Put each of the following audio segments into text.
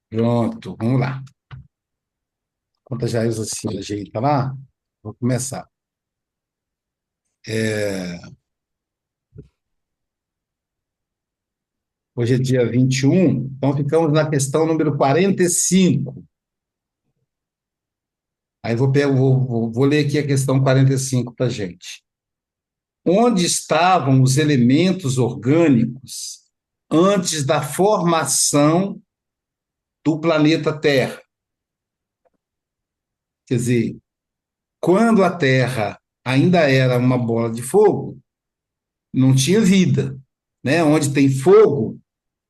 Pronto, vamos lá. Enquanto a Jailza se ajeita lá, vou começar. Hoje é dia 21, então ficamos na questão número 45. Aí vou ler aqui a questão 45 para a gente. Onde estavam os elementos orgânicos antes da formação do planeta Terra? Quer dizer, quando a Terra ainda era uma bola de fogo, não tinha vida, né? Onde tem fogo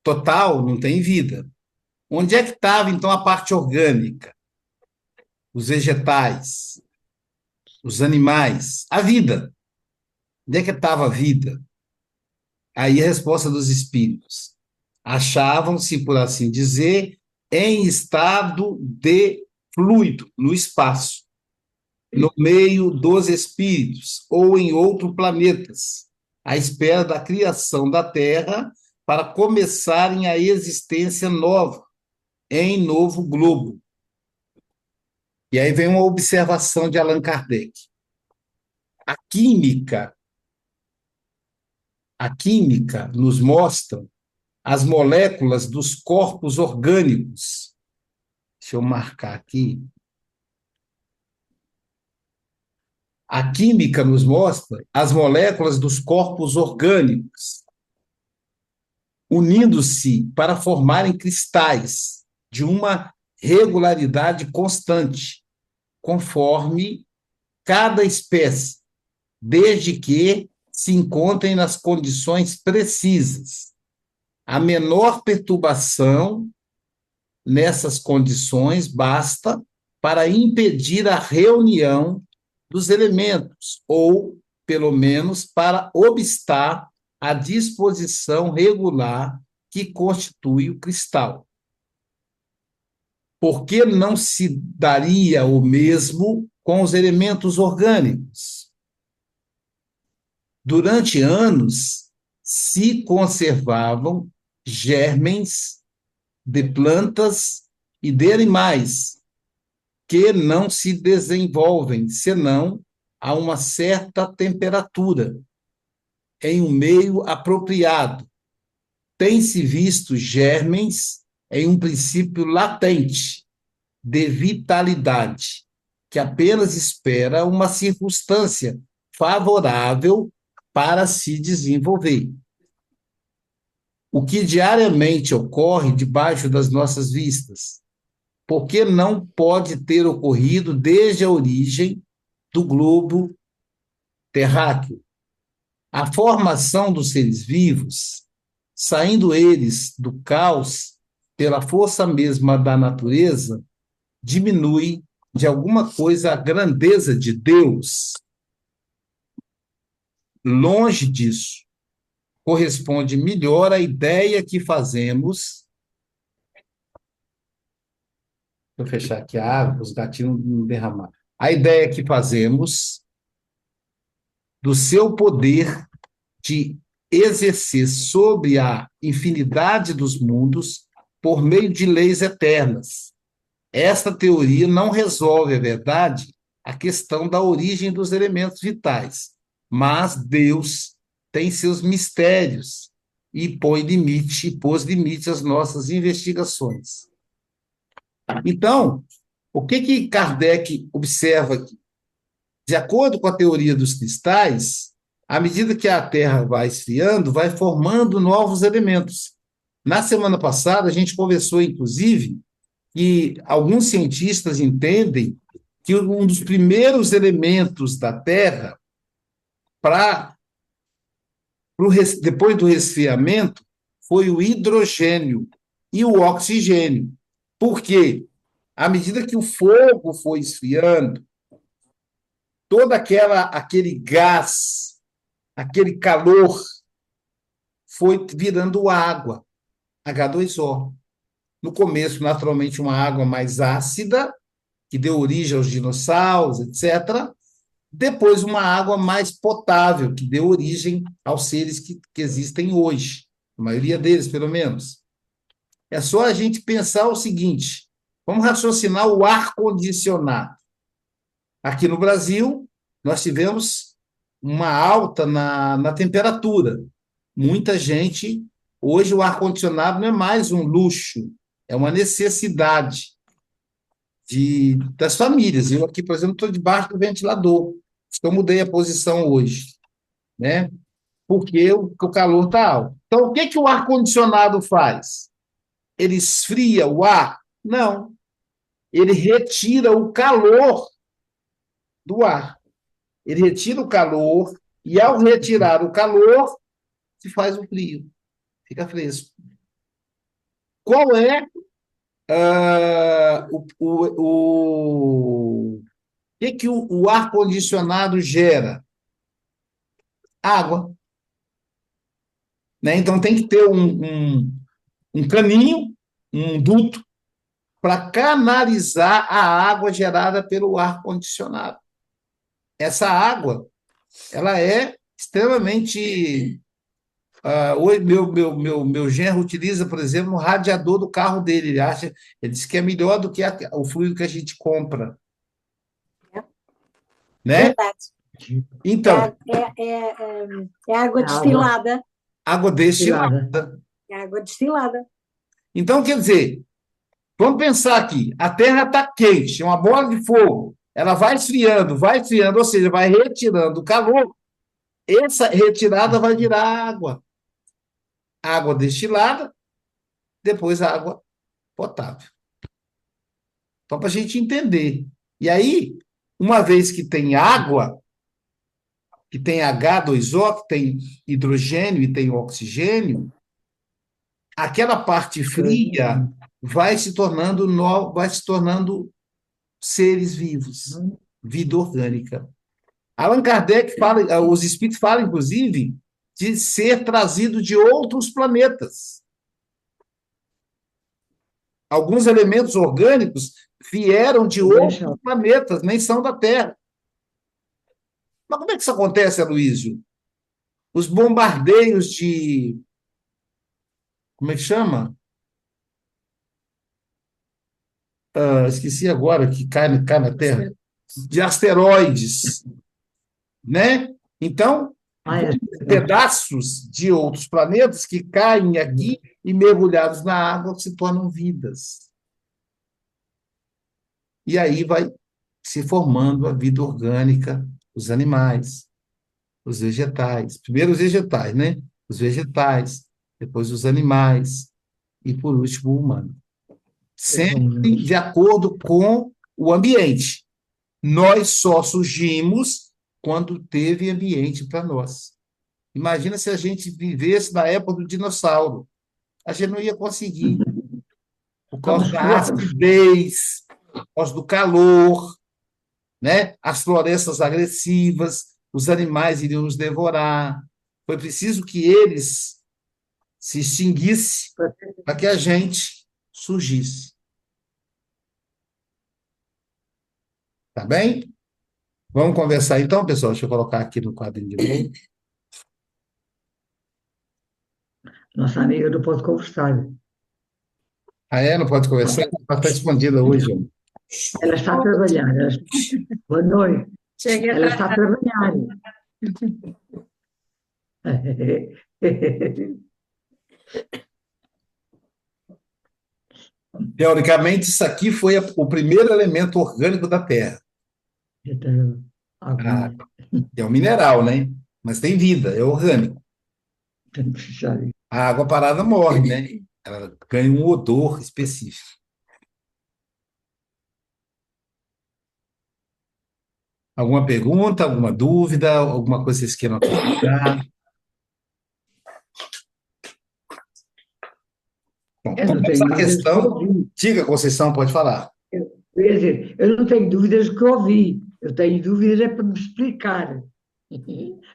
total, não tem vida. Onde é que estava, então, a parte orgânica? Os vegetais, os animais, a vida. Onde é que estava a vida? Aí a resposta dos espíritos. Achavam-se, por assim dizer, em estado de fluido, no espaço, no meio dos espíritos, ou em outros planetas, à espera da criação da Terra para começarem a existência nova, em novo globo. E aí vem uma observação de Allan Kardec. A química, a química nos mostra as moléculas dos corpos orgânicos. Deixa eu marcar aqui. A química nos mostra as moléculas dos corpos orgânicos, unindo-se para formarem cristais de uma regularidade constante, conforme cada espécie, desde que se encontrem nas condições precisas. A menor perturbação nessas condições basta para impedir a reunião dos elementos, ou, pelo menos, para obstar a disposição regular que constitui o cristal. Por que não se daria o mesmo com os elementos orgânicos? Durante anos, se conservavam germens de plantas e de animais que não se desenvolvem senão a uma certa temperatura, em um meio apropriado. Tem-se visto germens em um princípio latente de vitalidade, que apenas espera uma circunstância favorável para se desenvolver. O que diariamente ocorre debaixo das nossas vistas, porque não pode ter ocorrido desde a origem do globo terráqueo. A formação dos seres vivos, saindo eles do caos pela força mesma da natureza, diminui de alguma coisa a grandeza de Deus. Longe disso, corresponde melhor à ideia que fazemos. Vou fechar aqui a água, os gatinhos não derramar. A ideia que fazemos do seu poder de exercer sobre a infinidade dos mundos por meio de leis eternas. Esta teoria não resolve, é verdade, a questão da origem dos elementos vitais, mas Deus tem seus mistérios e pôs limite às nossas investigações. Então, o que Kardec observa aqui? De acordo com a teoria dos cristais, à medida que a Terra vai esfriando, vai formando novos elementos. Na semana passada, a gente conversou, inclusive, que alguns cientistas entendem que um dos primeiros elementos da Terra, para depois do resfriamento, foi o hidrogênio e o oxigênio. Por quê? À medida que o fogo foi esfriando, todo aquele gás, aquele calor, foi virando água, H2O. No começo, naturalmente, uma água mais ácida, que deu origem aos dinossauros, etc. Depois, uma água mais potável, que deu origem aos seres que existem hoje. a maioria deles, pelo menos. É só a gente pensar o seguinte: vamos raciocinar o ar-condicionado. Aqui no Brasil, nós tivemos uma alta na temperatura. Muita gente. Hoje, o ar-condicionado não é mais um luxo, é uma necessidade das famílias. Eu aqui, por exemplo, estou debaixo do ventilador. Eu mudei a posição hoje, né? Porque o calor está alto. Então, o que, que o ar-condicionado faz? Ele esfria o ar? Não. Ele retira o calor do ar. Ele retira o calor e, ao retirar o calor, se faz o frio, fica fresco. Qual é o que o ar-condicionado gera? Água. Né? Então, tem que ter um caninho, um duto, para canalizar a água gerada pelo ar-condicionado. Essa água, ela é extremamente. Hoje, meu genro utiliza, por exemplo, o radiador do carro dele. Ele diz que é melhor do que o fluido que a gente compra. Né? Verdade. Então, É água destilada. Água destilada. É água destilada. Então, quer dizer, vamos pensar aqui: a Terra está quente, é uma bola de fogo, ela vai esfriando, ou seja, vai retirando o calor. Essa retirada vai virar água. Água destilada, depois água potável. Então, para a gente entender. E aí, uma vez que tem água, que tem H2O, que tem hidrogênio e tem oxigênio, aquela parte fria vai se tornando seres vivos, vida orgânica. Allan Kardec fala, os espíritos falam, inclusive, de ser trazido de outros planetas. Alguns elementos orgânicos vieram de outros planetas, nem são da Terra. Mas como é que isso acontece, Aloysio? Os bombardeios de. Como é que chama? Esqueci agora, que cai na Terra. De asteroides. Né? Então, pedaços de outros planetas que caem aqui e, mergulhados na água, se tornam vidas. E aí vai se formando a vida orgânica, os animais, os vegetais. Primeiro os vegetais, né? Os vegetais, depois os animais e, por último, o humano. Sempre de acordo com o ambiente. Nós só surgimos quando teve ambiente para nós. Imagina se a gente vivesse na época do dinossauro. A gente não ia conseguir, por causa da acidez, por causa do calor, né? As florestas agressivas, os animais iriam nos devorar. Foi preciso que eles se extinguissem para que a gente surgisse. Tá bem? Vamos conversar então, pessoal? Deixa eu colocar aqui no quadrinho de novo. Nossa amiga não pode conversar. Não pode conversar? Ela está escondida hoje. Ela está a trabalhar. Boa noite. Ela está a trabalhar. Teoricamente, isso aqui foi o primeiro elemento orgânico da Terra. É um mineral, né? Mas tem vida, é orgânico. A água parada morre, né? Ela ganha um odor específico. Alguma pergunta, alguma dúvida, alguma coisa que vocês queiram acrescentar? Bom, essa questão, diga, Conceição, pode falar. Quer dizer, eu não tenho dúvidas do que ouvi, eu tenho dúvidas é para me explicar.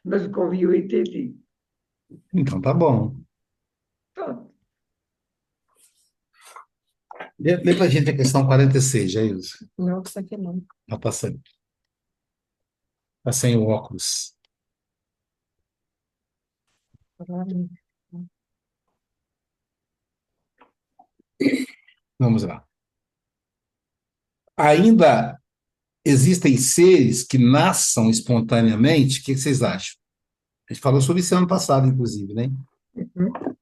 Mas o que ouvi eu entendi. Então, tá bom. Pronto. Lê para a gente a questão 46, Jailson. Não, isso aqui não. Está passando. Está sem o óculos. Vamos lá. Ainda existem seres que nasçam espontaneamente? O que vocês acham? A gente falou sobre isso ano passado, inclusive, né? Uhum. O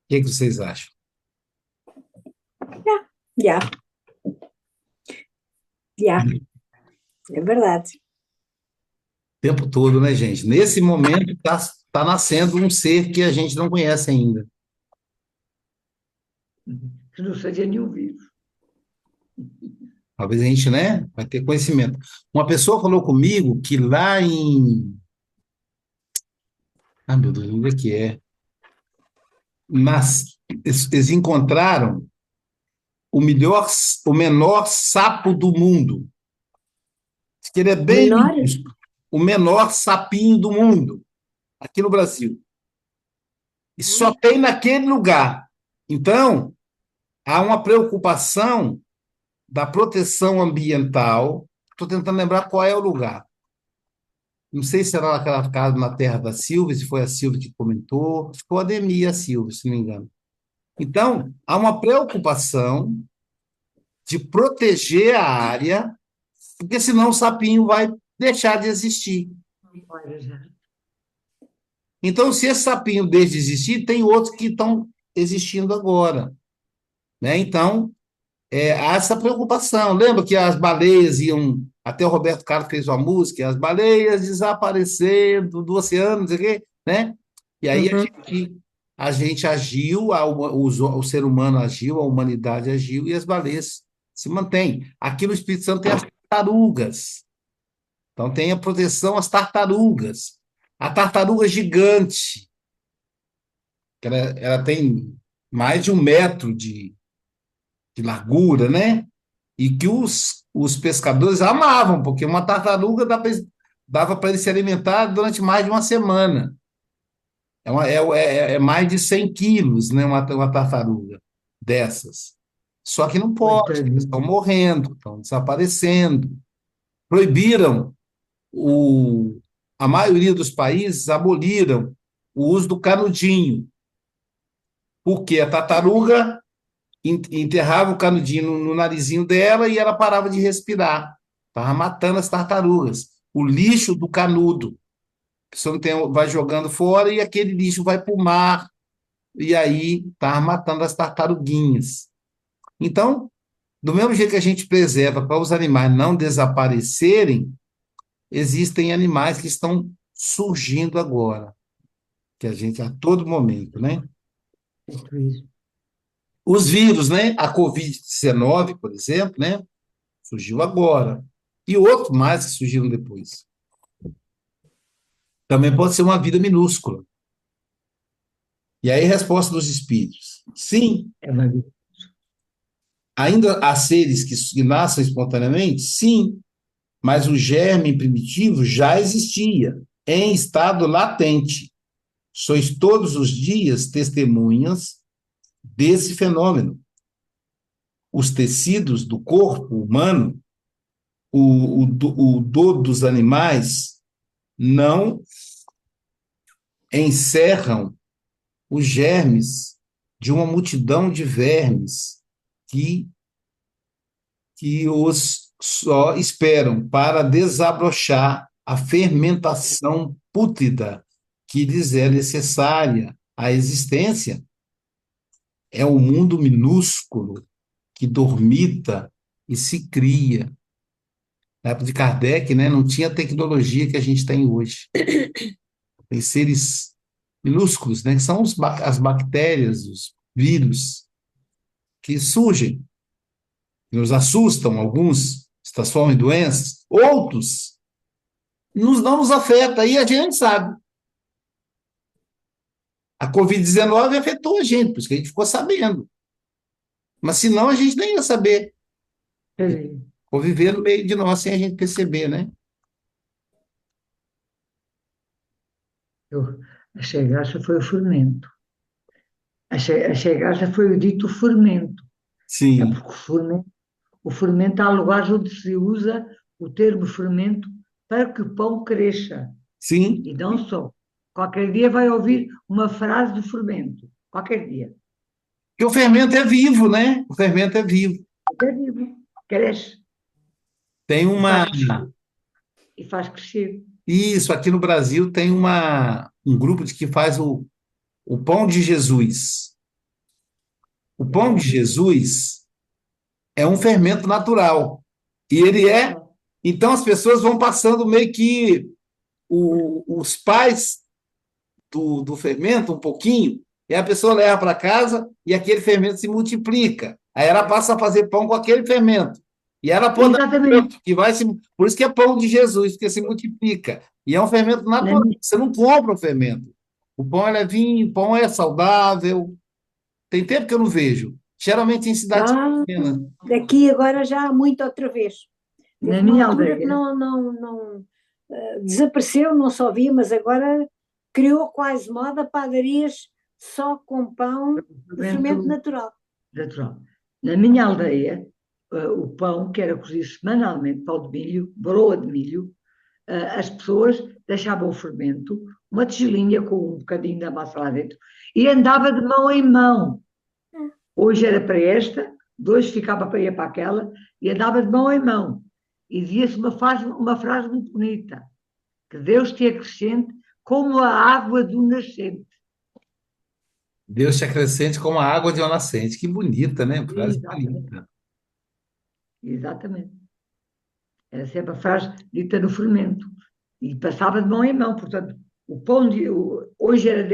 que vocês acham? Já, já, é verdade. O tempo todo, né, gente? Nesse momento tá nascendo um ser que a gente não conhece ainda. Que não seja nenhum vírus. Talvez a gente, né, vai ter conhecimento. Uma pessoa falou comigo que lá em... Ah, meu Deus, onde é que é? Eles encontraram o melhor, o menor sapo do mundo. Diz que ele é bem Menor? minúsculo. O menor sapinho do mundo, aqui no Brasil. E só tem naquele lugar. Então, há uma preocupação da proteção ambiental. Estou tentando lembrar qual é o lugar. Não sei se era naquela casa na terra da Silvia, se foi a Silvia que comentou, acho que foi a Ademir e a Silvia, se não me engano. Então, há uma preocupação de proteger a área, porque senão o sapinho vai deixar de existir. Olha já. Então, se esse sapinho deixa de existir, tem outros que estão existindo agora, né? Então, há essa preocupação. Lembra que as baleias iam. Até o Roberto Carlos fez uma música, as baleias desaparecendo do oceano, não sei o quê, né? E aí Uhum. a gente agiu, o ser humano agiu, a humanidade agiu, e as baleias se mantêm. Aqui no Espírito Santo tem as tartarugas. Então tem a proteção às tartarugas. A tartaruga gigante, que ela tem mais de 1 metro de largura, né? E que os pescadores amavam, porque uma tartaruga dava para ele se alimentar durante mais de uma semana. É mais de 100 quilos, né, uma tartaruga dessas. Só que não pode, eles Coitadinho. estão morrendo, estão desaparecendo. Proibiram, o, a maioria dos países aboliram o uso do canudinho, porque a tartaruga enterrava o canudinho no narizinho dela e ela parava de respirar. Estava matando as tartarugas. O lixo do canudo. A pessoa não tem, vai jogando fora e aquele lixo vai para o mar. E aí está matando as tartaruguinhas. Então, do mesmo jeito que a gente preserva para os animais não desaparecerem, existem animais que estão surgindo agora, que a gente a todo momento, né? Feito isso. Os vírus, né? A Covid-19, por exemplo, né? Surgiu agora. E outros mais que surgiram depois. Também pode ser uma vida minúscula. E aí, resposta dos espíritos. Sim, É uma vida. ainda há seres que nascem espontaneamente? Sim, mas o germe primitivo já existia, em estado latente. Sois todos os dias testemunhas desse fenômeno. Os tecidos do corpo humano, o do dos animais, não encerram os germes de uma multidão de vermes que, que os só esperam para desabrochar a fermentação pútrida que lhes é necessária à existência. É um mundo minúsculo que dormita e se cria. Na época de Kardec, né, não tinha a tecnologia que a gente tem hoje. Tem seres minúsculos, né, que são as bactérias, os vírus, que surgem, que nos assustam, alguns se transformam em doenças, outros não nos afeta, e a gente sabe. A Covid-19 afetou a gente, por isso que a gente ficou sabendo. Mas senão a gente nem ia saber. Peraí. Conviver no meio de nós sem a gente perceber, né? Eu, a chegaça foi o fermento. A chegaça foi o dito fermento. É Sim, porque o fermento há lugares onde se usa o termo fermento para que o pão cresça. sim. E não só. Qualquer dia vai ouvir uma frase do fermento. Qualquer dia. Porque o fermento é vivo, né? O fermento é vivo. É vivo, cresce Tem e faz uma. crescer. E faz crescer. Isso, aqui no Brasil tem um grupo de que faz o pão de Jesus. O pão de Jesus é um fermento natural. E ele é. Então as pessoas vão passando meio que os pais do fermento, um pouquinho, e a pessoa leva para casa e aquele fermento se multiplica. Aí ela passa a fazer pão com aquele fermento. E ela pode dar Exatamente. que vai se. Por isso que é pão de Jesus, porque se multiplica. E é um fermento Na natural. minha, Você não compra o fermento. O pão é levinho, o pão é saudável. Tem tempo que eu não vejo. Geralmente em cidade Ah, pequena. daqui agora já há muito outra vez. na Teve uma minha altura que aldeia, não desapareceu, não só via, mas agora criou quase moda padarias só com pão de fermento fermento natural. natural. Na minha aldeia, o pão, que era cozido semanalmente, pão de milho, broa de milho, as pessoas deixavam o fermento, uma tigelinha com um bocadinho da massa lá dentro, e andava de mão em mão. Hoje era para esta, dois ficava para ir para aquela, e andava de mão em mão. E dizia-se uma frase muito bonita, que Deus te acrescente como a água do nascente. Deus te acrescente como a água de uma nascente. Que bonita, né? Frase Exatamente, bonita. exatamente. Era sempre a frase dita no fermento. E passava de mão em mão. Portanto, o pão hoje era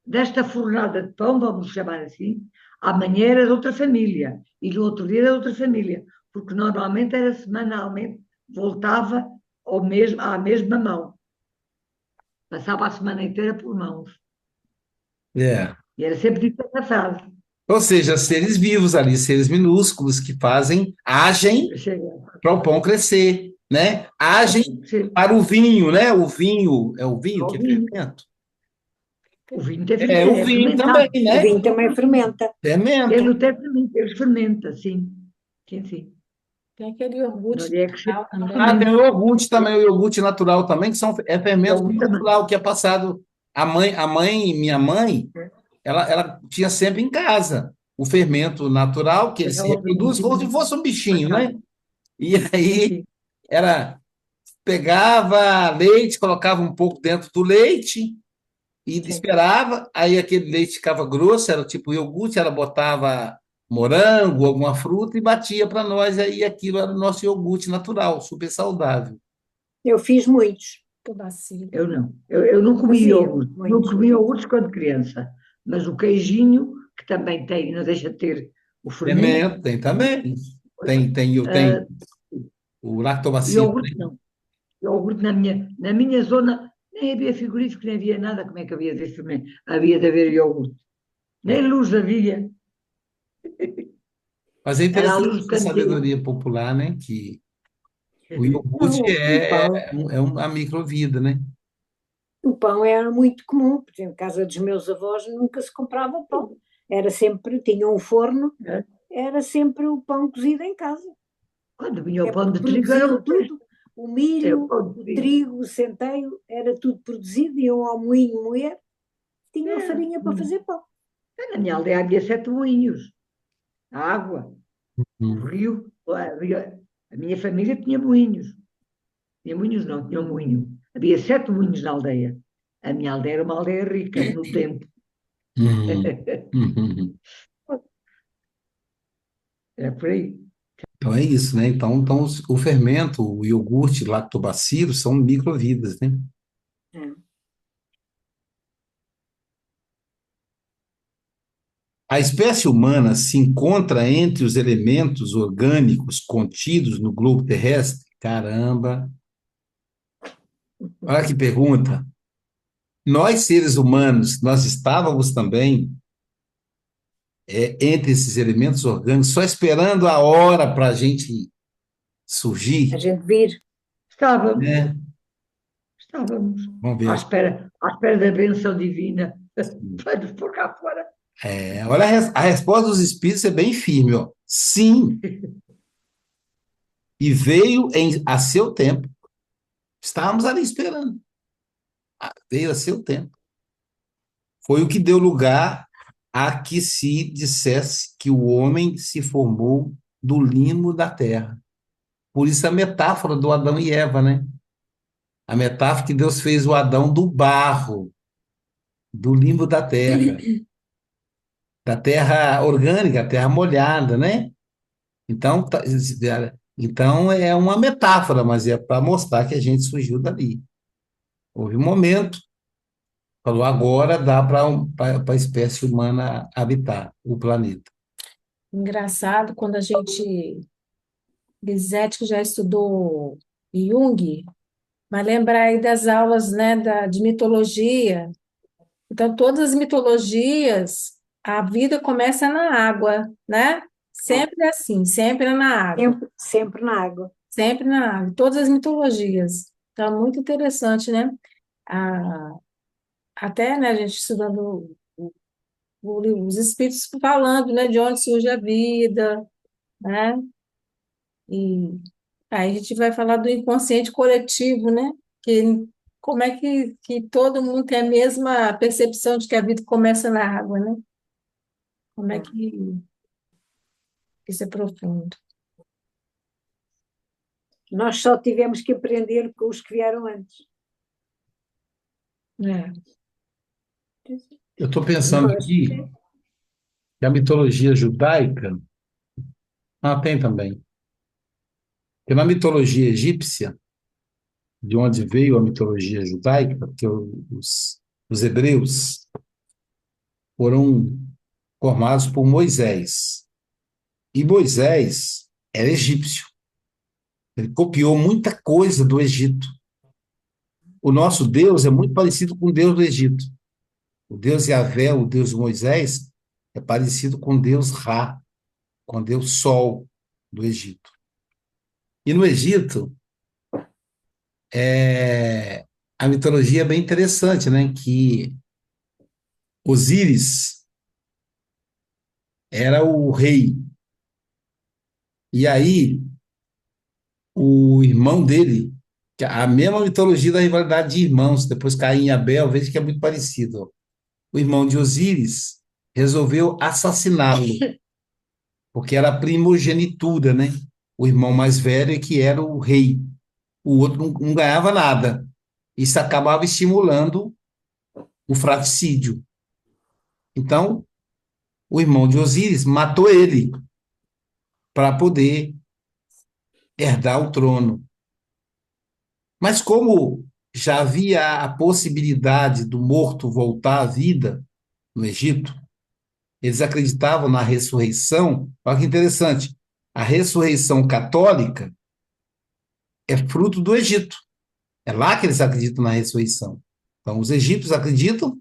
desta fornada de pão, vamos chamar assim, amanhã era de outra família. E no outro dia era de outra família. Porque normalmente era semanalmente, voltava à mesma mão. Passava a semana inteira por mãos. É. E era sempre dita essa frase. Ou seja, seres vivos ali, seres minúsculos que agem para o pão crescer, né? Agem para o vinho, né? O vinho que é fermento. O vinho É, o é vinho também, fermentado. O né? vinho também fermenta. Fermento. Ele até fermenta, ele fermenta, sim. Sim, sim. Tem aquele Não iogurte lhe é que natural também. Tem fermenta. o iogurte também, o iogurte natural também, é E fermento ele também. natural, que é passado. Minha mãe, ela tinha sempre em casa o fermento natural, que ele Mas se ela reproduz como se vinha fosse um para bichinho, né? casa. E Sim, aí sim. ela pegava leite, colocava um pouco dentro do leite e Sim. esperava, aí aquele leite ficava grosso, era tipo iogurte, ela botava morango, alguma fruta e batia para nós, aí aquilo era o nosso iogurte natural, super saudável. Eu fiz muitos. Tubacilo. Eu não. Eu não comi Fazia iogurte. Não muitos. comi iogurte quando criança. Mas o queijinho, que também tem, não deixa de ter o fermento. Fermento, tem também. ah, Tem o lactobacilo, Iogurte né? não. Iogurte na minha zona nem havia frigorífico, nem havia nada. Como é que havia de haver fermento? Havia de haver iogurte. Nem luz havia. Mas é Era a interessante luz do essa candeeiro. sabedoria popular, né? Que o Não, iogurte o pão. é uma microvida, né? O pão era muito comum, por exemplo, em casa dos meus avós nunca se comprava pão. Era sempre, tinham um forno, Né? era sempre o pão cozido em casa. Quando vinha o É pão porque de trigo, era produziam o peixe. tudo. O É, o milho, pão de o trigo. trigo, o centeio, era tudo produzido, iam ao moinho moer, tinham É. farinha para fazer pão. Na minha aldeia havia 7 moinhos. A água, o Hum. rio. A minha família tinha moinhos. Tinha moinhos, não, tinha um moinho. Havia 7 moinhos na aldeia. A minha aldeia era uma aldeia rica no tempo. Hum. Hum. É por aí. Então é isso, né? Então o fermento, o iogurte, lactobacilo são microvidas, né? É. A espécie humana se encontra entre os elementos orgânicos contidos no globo terrestre? Caramba! Olha que pergunta. Nós, seres humanos, nós estávamos também entre esses elementos orgânicos, só esperando a hora para a gente A surgir, gente vir, Estávamos, né? estávamos. Vamos À ver. espera, à espera da benção divina para nos pôr cá fora. Olha, a resposta dos espíritos é bem firme, ó. Sim, e veio a seu tempo. Estávamos ali esperando. Veio a seu tempo. Foi o que deu lugar há que se dissesse que o homem se formou do limo da terra. Por isso a metáfora do Adão e Eva, né? A metáfora que Deus fez o Adão do barro, do limo da terra orgânica, terra molhada, né? Então, então é uma metáfora, mas é para mostrar que a gente surgiu dali. Houve um momento, falou, agora dá para a espécie humana habitar o planeta. Engraçado, quando a gente, Lisete, que já estudou Jung, vai lembrar aí das aulas, né, de mitologia. Então, todas as mitologias, a vida começa na água, né? Sempre assim, sempre na água, Sempre na água. sempre na água. Todas as mitologias. Então, muito interessante, né? A, até, né, a gente estudando os espíritos falando, né, de onde surge a vida, né? E aí a gente vai falar do inconsciente coletivo, né? Que como é que todo mundo tem a mesma percepção de que a vida começa na água, né? Como é que isso é profundo? Nós só tivemos que aprender com os que vieram antes. É. Eu estou pensando Nós, aqui que a mitologia judaica, tem também, porque na mitologia egípcia, de onde veio a mitologia judaica, porque os hebreus foram formados por Moisés. E Moisés era egípcio. Ele copiou muita coisa do Egito. O nosso Deus é muito parecido com o Deus do Egito. O Deus Yahvé, o Deus de Moisés, é parecido com o Deus Ra, com o Deus Sol do Egito. E no Egito, a mitologia é bem interessante, né? Que Osíris era o rei. E aí, o irmão dele, que a mesma mitologia da rivalidade de irmãos, depois Caim e Abel, veja que é muito parecido. O irmão de Osíris resolveu assassiná-lo, porque era a primogenitura, né? O irmão mais velho é que era o rei. O outro não ganhava nada. Isso acabava estimulando o fratricídio. Então, o irmão de Osíris matou ele para poder herdar o trono. Mas como já havia a possibilidade do morto voltar à vida no Egito, eles acreditavam na ressurreição. Olha que interessante. A ressurreição católica é fruto do Egito. É lá que eles acreditam na ressurreição. Então, os egípcios acreditam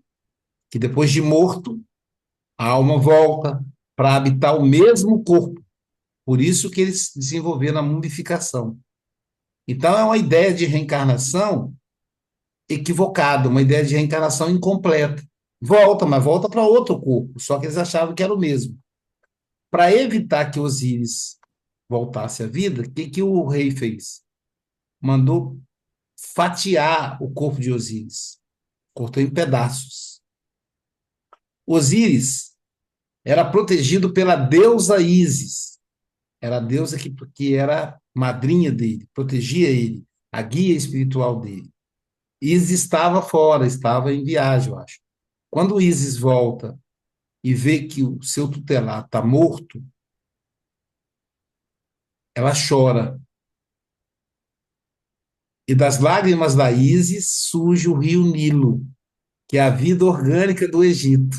que depois de morto, a alma volta para habitar o mesmo corpo. Por isso que eles desenvolveram a mumificação. Então, é uma ideia de reencarnação equivocada, uma ideia de reencarnação incompleta. Volta, mas volta para outro corpo, só que eles achavam que era o mesmo. Para evitar que Osíris voltasse à vida, o que o rei fez? Mandou fatiar o corpo de Osíris, cortou em pedaços. Osíris era protegido pela deusa Ísis, era a deusa que era madrinha dele, protegia ele, a guia espiritual dele. Ísis estava fora, estava em viagem, eu acho. Quando Ísis volta e vê que o seu tutelar está morto, ela chora. E das lágrimas da Ísis surge o rio Nilo, que é a vida orgânica do Egito.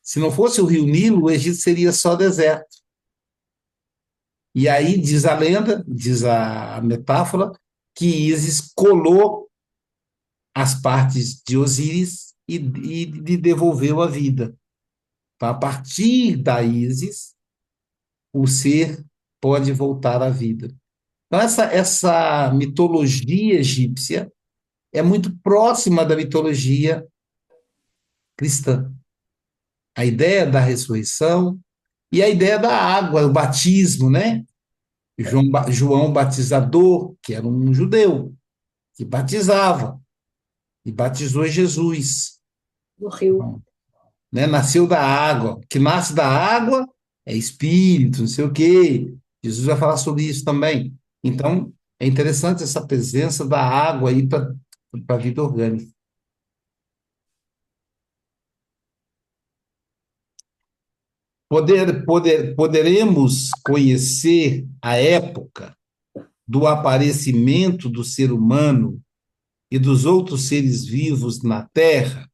Se não fosse o rio Nilo, o Egito seria só deserto. E aí diz a lenda, diz a metáfora, que Ísis colou as partes de Osíris e lhe devolveu a vida. Então, a partir da Ísis, o ser pode voltar à vida. Então, essa mitologia egípcia é muito próxima da mitologia cristã. A ideia da ressurreição e a ideia da água, o batismo, né? João Batizador, que era um judeu, que batizava, e batizou Jesus. do rio. né? Nasceu da água. O que nasce da água é espírito, não sei o quê. Jesus vai falar sobre isso também. Então, é interessante essa presença da água aí para a vida orgânica. Poderemos conhecer a época do aparecimento do ser humano e dos outros seres vivos na Terra?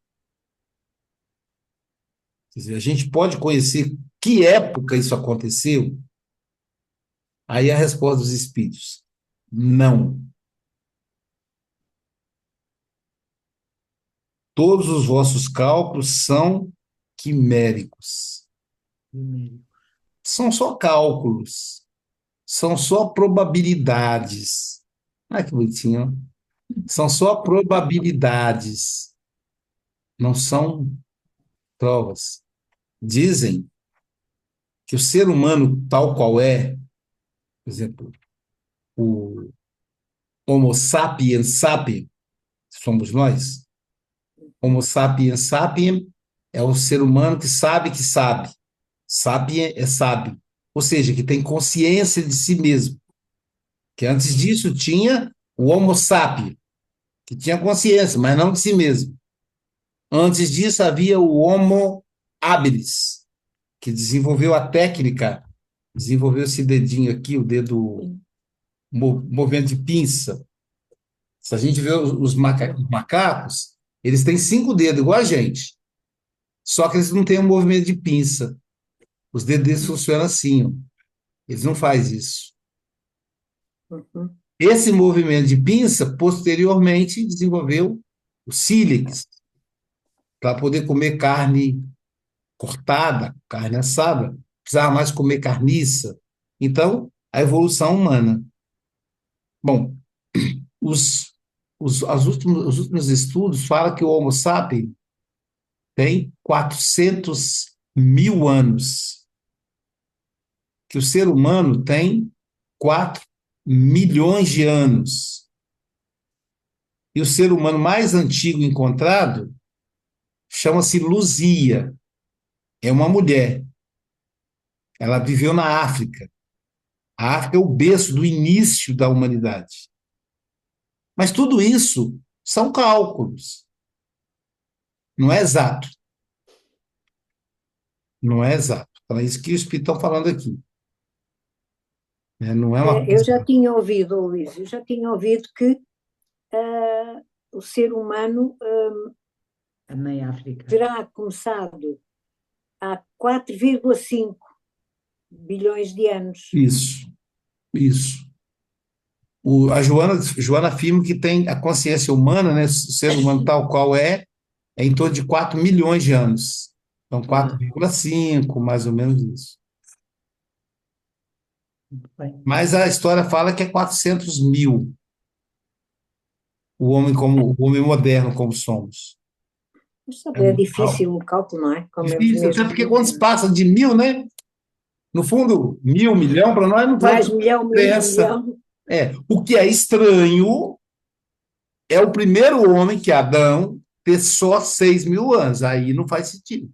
Quer dizer, a gente pode conhecer que época isso aconteceu? Aí a resposta dos espíritos: não. Todos os vossos cálculos são quiméricos. São só cálculos. São só probabilidades. Ah, que bonitinho. São só probabilidades. Não são provas. Dizem que o ser humano tal qual é, por exemplo, o Homo sapiens sapiens, somos nós. Homo sapiens sapiens é o ser humano que sabe que sabe. Sapien é sábio. Ou seja, que tem consciência de si mesmo. Que antes disso tinha o Homo sapiens, que tinha consciência, mas não de si mesmo. Antes disso havia o Homo habilis, que desenvolveu a técnica, desenvolveu esse dedinho aqui, o dedo movimento de pinça. Se a gente vê os macacos, eles têm 5 dedos, igual a gente. Só que eles não têm um movimento de pinça. Os dedos deles funcionam assim, ó. Eles não fazem isso. Uhum. Esse movimento de pinça, posteriormente, desenvolveu o sílex, para poder comer carne cortada, carne assada, precisava mais comer carniça. Então, a evolução humana. Bom, os últimos estudos falam que o Homo sapiens tem 400 mil anos, que o ser humano tem 4 milhões de anos. E o ser humano mais antigo encontrado chama-se Luzia. É uma mulher. Ela viveu na África. A África é o berço do início da humanidade. Mas tudo isso são cálculos. Não é exato. Não é exato. Então, é isso que os espíritos estão falando aqui. Não é uma Eu coisa. já tinha ouvido, Luís, eu já tinha ouvido que o ser humano Também África. terá começado há 4,5 bilhões de anos. Isso, isso. A Joana afirma que tem a consciência humana, né, o ser humano tal qual é em torno de 4 milhões de anos. Então, 4,5, mais ou menos isso. Bem, Mas a história fala que é 400 mil, o homem moderno como somos. Mas É é muito difícil o cálculo, não é? Como eles difícil, até mesmos porque quando se dizem. passa de 1000, né? No fundo, 1000, milhão, para nós não faz Mais milhão, menos diferença. milhão. O que é estranho é o primeiro homem, que é Adão, ter só 6 mil anos. Aí não faz sentido.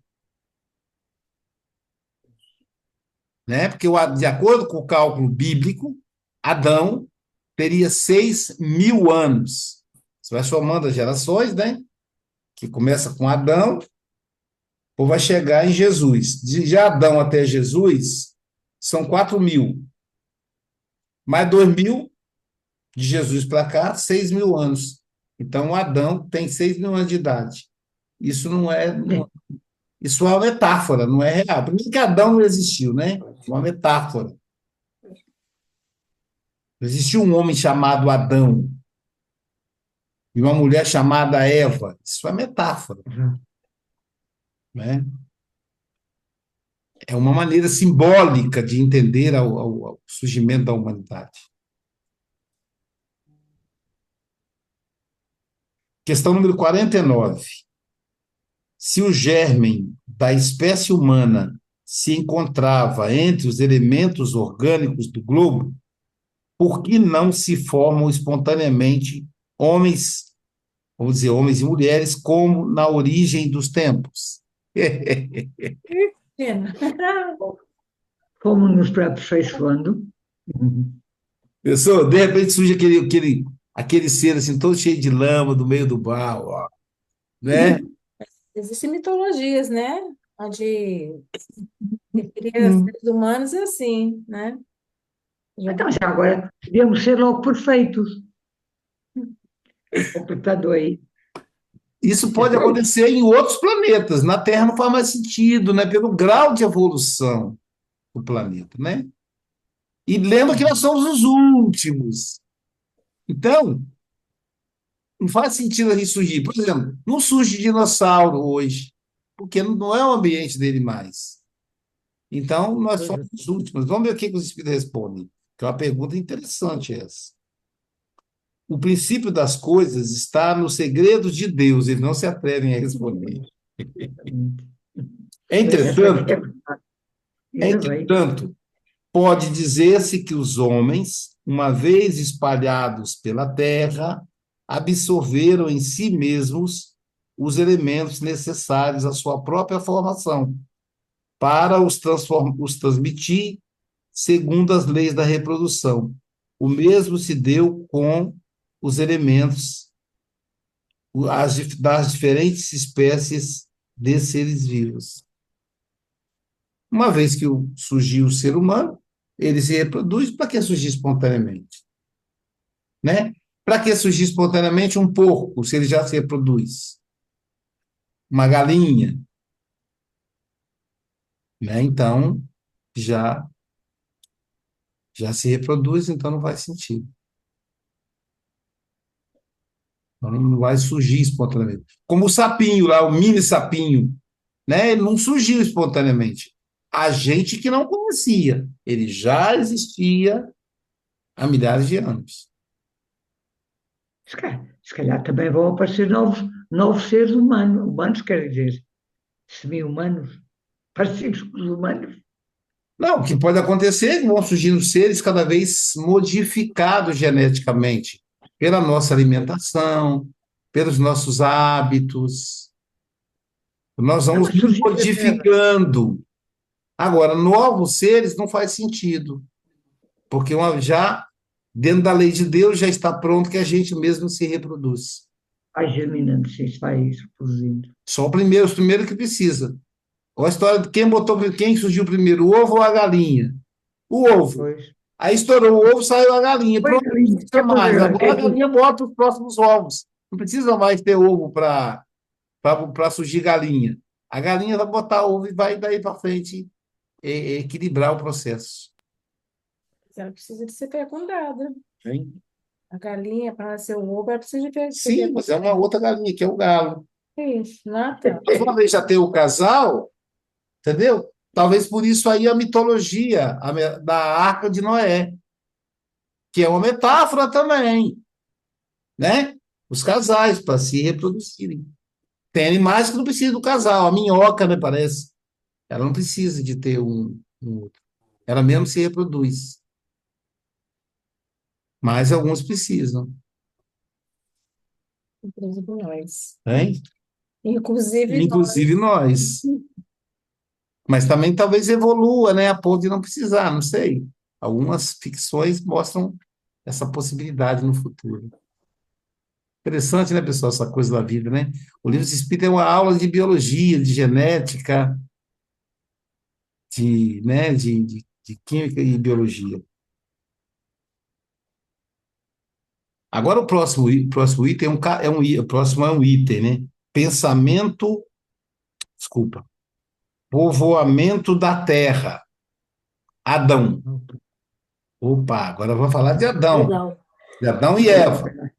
Né? Porque, de acordo com o cálculo bíblico, Adão teria 6 mil anos. Você vai somando as gerações, né? Que começa com Adão, ou vai chegar em Jesus. De Adão até Jesus, são 4 mil. Mais 2 mil, de Jesus para cá, 6 mil anos. Então, Adão tem 6 mil anos de idade. Isso não é. Isso é uma metáfora, não é real. Primeiro que Adão não existiu, né? Uma metáfora. Existiu um homem chamado Adão e uma mulher chamada Eva. Isso é metáfora. Né? É uma maneira simbólica de entender ao surgimento da humanidade. Questão número 49. Se o germe da espécie humana se encontrava entre os elementos orgânicos do globo, por que não se formam espontaneamente homens, vamos dizer, homens e mulheres, como na origem dos tempos? Pena. Fomos nos aperfeiçoando. Pessoal, de repente surge aquele ser assim, todo cheio de lama do meio do barro, ó, né? Existem mitologias, né? Onde referir a Hum. seres humanos é assim, né? Já Então, já agora, devemos ser logo perfeitos. Completado aí. Isso pode acontecer em outros planetas. Na Terra não faz mais sentido, né? Pelo grau de evolução do planeta, né? E lembra que nós somos os últimos. Então, não faz sentido a gente surgir. Por exemplo, não surge dinossauro hoje, porque não é o ambiente dele mais. Então, nós Pois somos é. os últimos. Vamos ver o que os espíritos respondem. Que é uma pergunta interessante essa. O princípio das coisas está nos segredos de Deus, eles não se atrevem a responder. Essa é que é Entretanto, verdade. Ainda bem. entretanto, pode dizer-se que os homens, uma vez espalhados pela terra, absorveram em si mesmos os elementos necessários à sua própria formação, para os transmitir segundo as leis da reprodução. O mesmo se deu com os elementos das diferentes espécies de seres vivos. Uma vez que surgiu o ser humano, ele se reproduz, para que surgir espontaneamente? Né? Para que surgir espontaneamente um porco, se ele já se reproduz? Uma galinha, né? Então, já, já se reproduz, então não faz sentido. Então, não vai surgir espontaneamente. Como o sapinho lá, o mini sapinho, né? Ele não surgiu espontaneamente. A gente que não conhecia, ele já existia há milhares de anos. Se calhar também vão aparecer novos seres humanos, quer dizer, semi-humanos, parecidos com os humanos. Não, o que pode acontecer é que vão surgindo seres cada vez modificados geneticamente pela nossa alimentação, pelos nossos hábitos. Nós Não, vamos mas nos surgir da Terra. modificando. Agora, novos seres não faz sentido, porque já dentro da lei de Deus já está pronto que a gente mesmo se reproduz. Vai germinando, sim, vai reproduzindo. Só os primeiros que precisa. Olha a história de quem surgiu primeiro, o ovo ou a galinha? O ovo. Pois. Aí estourou o ovo, saiu a galinha. Pois, Pronto, não galinha, precisa quer fazer mais. agora? O que Agora é a que... galinha bota os próximos ovos. Não precisa mais ter ovo para surgir galinha. A galinha vai botar ovo e vai daí para frente equilibrar o processo. ela precisa de ser fecundada. Hein? A galinha, para nascer o ovo, ela precisa de ser Sim, mas é uma outra galinha, que é o galo. Isso, Nata. Mas uma vez já tem o casal, entendeu? Talvez por isso aí a mitologia da Arca de Noé, que é uma metáfora também, né? Os casais, para se reproduzirem. Tem animais que não precisam do casal. A minhoca, me parece. Ela não precisa de ter um outro. Ela mesmo se reproduz. Mas alguns precisam. Inclusive nós. Hein? Inclusive Inclusive nós. nós. Mas também talvez evolua, né? A ponto de não precisar, não sei. Algumas ficções mostram essa possibilidade no futuro. Interessante, né, pessoal, essa coisa da vida, né? O livro de Espírito é uma aula de biologia, de genética, de química e biologia. Agora o próximo item o próximo é um item, né? Pensamento, desculpa, povoamento da Terra. Adão. Opa, agora vamos falar de Adão. Adão. De Adão e Eva.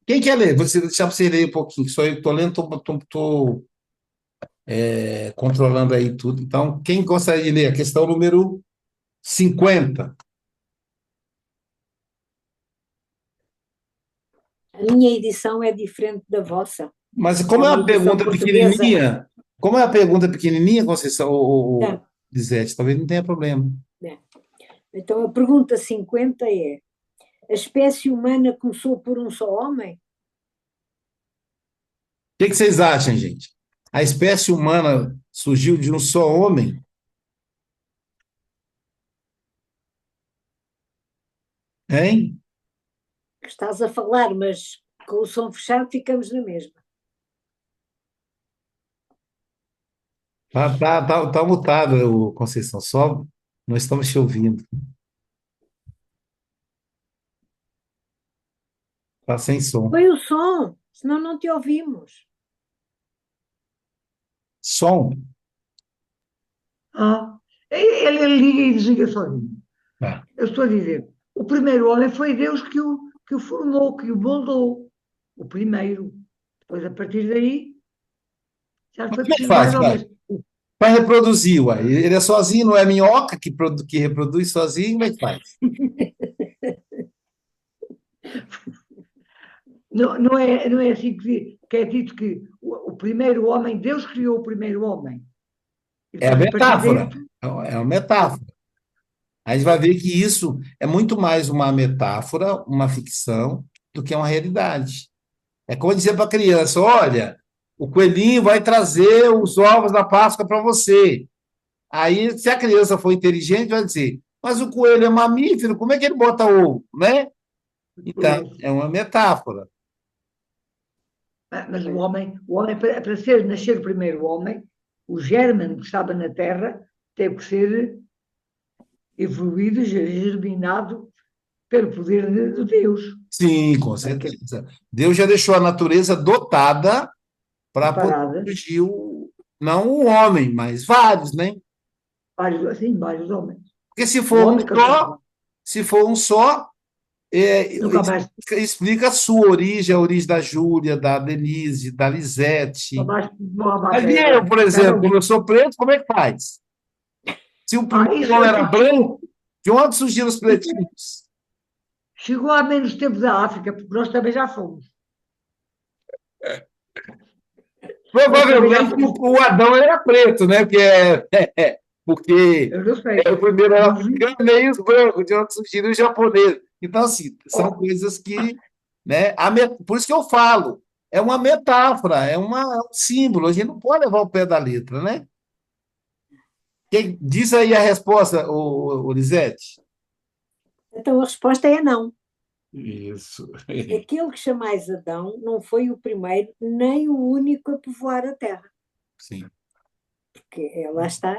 Quem quer ler? Vou deixar você ler um pouquinho, só eu estou lendo, estou controlando aí tudo. Então, quem gostaria de ler? A questão número 50. A minha edição é diferente da vossa. Mas É como é uma uma edição pergunta portuguesa. pequenininha, Conceição, É, Lisete, talvez não tenha problema. é. Então, a pergunta 50 é: a espécie humana começou por um só homem? que vocês acham, gente? A espécie humana surgiu de um só homem? Hein? Estás a falar, mas com o som fechado ficamos na mesma. Tá mutado, Conceição, só não estamos te ouvindo. Tá sem som. Foi o som, senão não te ouvimos. Som? Ah, ele liga e desliga sozinho. Tá. Eu estou a dizer, o primeiro homem foi Deus que o formou, que o moldou. O primeiro. Depois, a partir daí, já Mas foi como é que preciso faz, mais cara? homens. Para reproduzir, uai. Ele é sozinho, não é minhoca que reproduz sozinho, como é que faz? Não é assim que é dito que o primeiro homem, Deus criou o primeiro homem. E É a depois, a partir daí, metáfora. É uma metáfora. A gente vai ver que isso é muito mais uma metáfora, uma ficção, do que uma realidade. É como dizer para a criança: olha, o coelhinho vai trazer os ovos da Páscoa para você. Aí, se a criança for inteligente, vai dizer: mas o coelho é mamífero, como é que ele bota ovo, né? Então, pois, é uma metáfora. mas o homem para nascer o primeiro homem, o germe que estava na terra teve que ser evoluído, germinado pelo poder de Deus. Sim, com certeza. Deus já deixou a natureza dotada para poder Preparada, surgir não um homem, mas vários, né? vários, assim, vários homens. Porque O homem que se for um só, nunca mais, explica a sua origem, a origem da Júlia, da Denise, da nunca Lisete. mais vão à Mas e eu, terra. por Já exemplo, não. como eu sou preto, como é que faz? Se o primeiro Isso homem era até branco, de onde surgiram os pretinhos? chegou há menos tempo da África, porque nós também já fomos. Nós também já Provavelmente fomos. o Adão era preto, né? Porque Eu não sei. o primeiro era Não vi. africano e os brancos, de onde surgiram os japoneses. Então, assim, são Oh, coisas que, né? Por isso que eu falo, é uma metáfora, é um símbolo. A gente não pode levar o pé da letra, né? Diz aí a resposta, Lisete. Então a resposta é não. Isso. Aquele que chamais Adão não foi o primeiro nem o único a povoar a terra. Sim. Porque lá está.